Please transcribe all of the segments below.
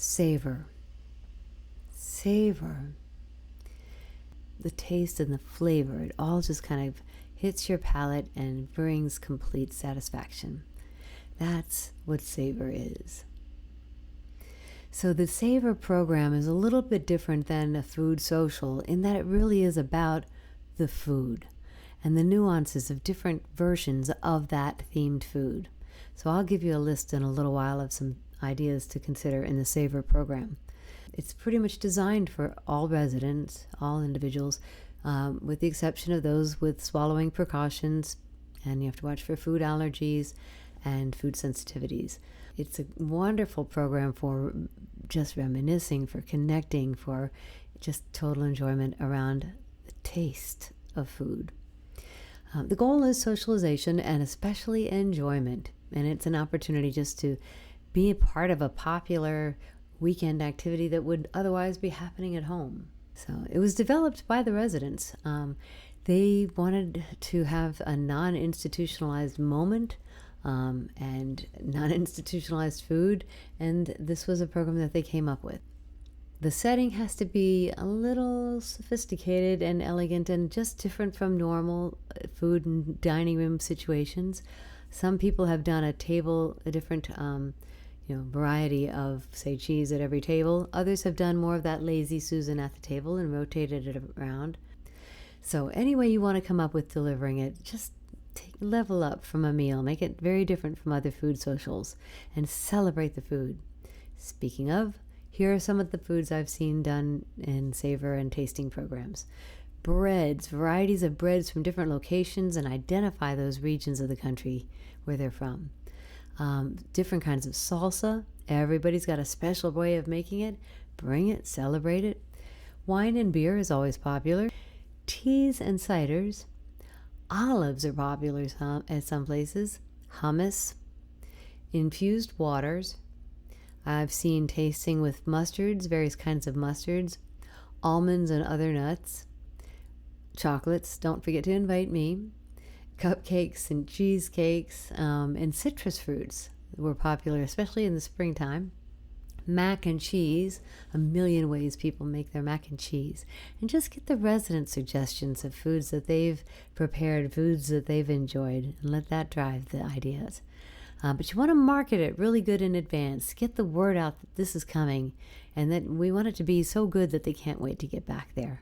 Savor. Savor. The taste and the flavor, it all just kind of hits your palate and brings complete satisfaction. That's what Savor is. So the Savor program is a little bit different than a food social in that it really is about the food and the nuances of different versions of that themed food. So I'll give you a list in a little while of some ideas to consider in the Savor program. It's pretty much designed for all residents, all individuals, with the exception of those with swallowing precautions, and you have to watch for food allergies and food sensitivities. It's a wonderful program for just reminiscing, for connecting, for just total enjoyment around the taste of food. The goal is socialization and especially enjoyment, and it's an opportunity just to be a part of a popular weekend activity that would otherwise be happening at home. So it was developed by the residents. They wanted to have a non-institutionalized moment and non-institutionalized food, and this was a program that they came up with. The setting has to be a little sophisticated and elegant and just different from normal food and dining room situations. Some people have done a different variety of, say, cheese at every table. Others have done more of that lazy Susan at the table and rotated it around. So any way you want to come up with delivering it, just level up from a meal. Make it very different from other food socials and celebrate the food. Speaking of, here are some of the foods I've seen done in Savor and tasting programs. Breads, varieties of breads from different locations, and identify those regions of the country where they're from. Different kinds of salsa. Everybody's got a special way of making it. Bring it, celebrate it. Wine and beer is always popular. Teas and ciders. Olives are popular at some places. Hummus. Infused waters. I've seen tasting with mustards, various kinds of mustards. Almonds and other nuts. Chocolates, don't forget to invite me. Cupcakes and cheesecakes, and citrus fruits were popular, especially in the springtime. Mac and cheese, a million ways people make their mac and cheese. And just get the resident suggestions of foods that they've prepared, foods that they've enjoyed, and let that drive the ideas. But you want to market it really good in advance. Get the word out that this is coming and that we want it to be so good that they can't wait to get back there.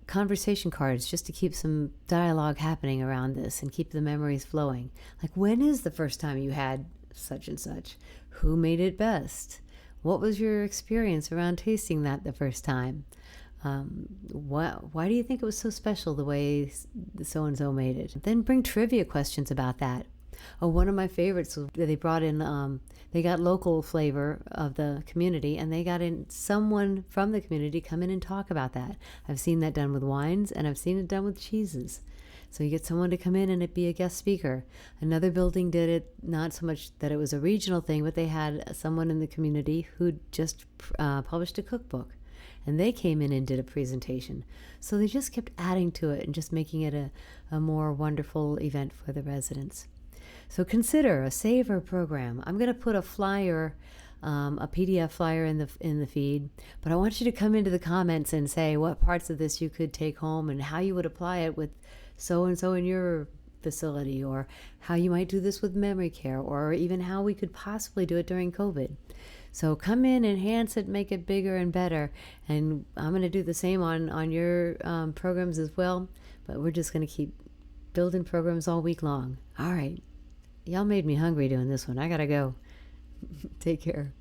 Conversation cards just to keep some dialogue happening around this and keep the memories flowing. Like, when is the first time you had such and such? Who made it best? What was your experience around tasting that the first time? Why do you think it was so special the way so-and-so made it? Then bring trivia questions about that. One of my favorites was they brought in, they got local flavor of the community, and they got in someone from the community come in and talk about that. I've seen that done with wines, and I've seen it done with cheeses. So you get someone to come in and it be a guest speaker. Another building did it, not so much that it was a regional thing, but they had someone in the community who just published a cookbook. And they came in and did a presentation. So they just kept adding to it and just making it a more wonderful event for the residents. So consider a Savor program. I'm going to put a flyer, a PDF flyer in the feed, but I want you to come into the comments and say what parts of this you could take home and how you would apply it with so-and-so in your facility, or how you might do this with memory care, or even how we could possibly do it during COVID. So come in, enhance it, make it bigger and better. And I'm going to do the same on your programs as well, but we're just going to keep building programs all week long. All right. Y'all made me hungry doing this one. I gotta go. Take care.